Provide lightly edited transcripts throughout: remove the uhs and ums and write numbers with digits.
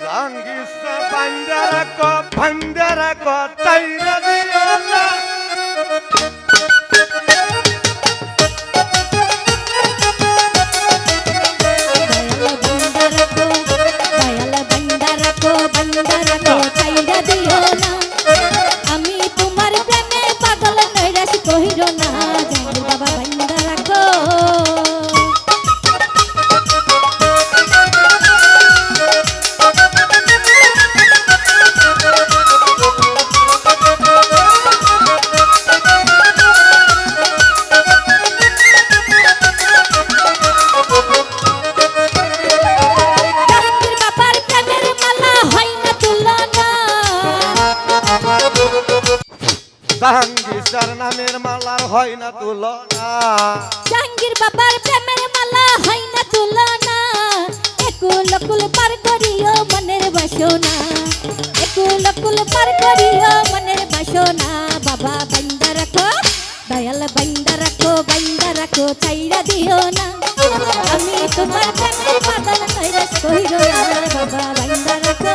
জাঙ্গিসা বান্দারা কো চাইরা দিও না আমি তোমার প্রেমে পাগল নৈরাশ কহির না জানি বাবা বান্দা রাখো জাহাঙ্গীর নামের মালার হয় না তুলনা জাহাঙ্গীর বাবার প্রেমের মালা হয় না তুলনা একুল কুল পার করিও মনের বাসনা একুল কুল পার করিও মনের বাসনা বাবা বান্দা রাখো দয়াল বান্দা রাখো চাইরা দিও না আমি তোমার প্রেমে পাগল নৈরাশ কইরো না বাবা বান্দা রাখো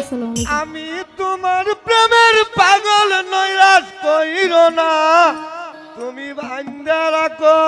আসসালামু আলাইকুম। আমি তোমার প্রেমের পাগল নৈরাশ কইরো না, তুমি ভাঙ্গা রাখো।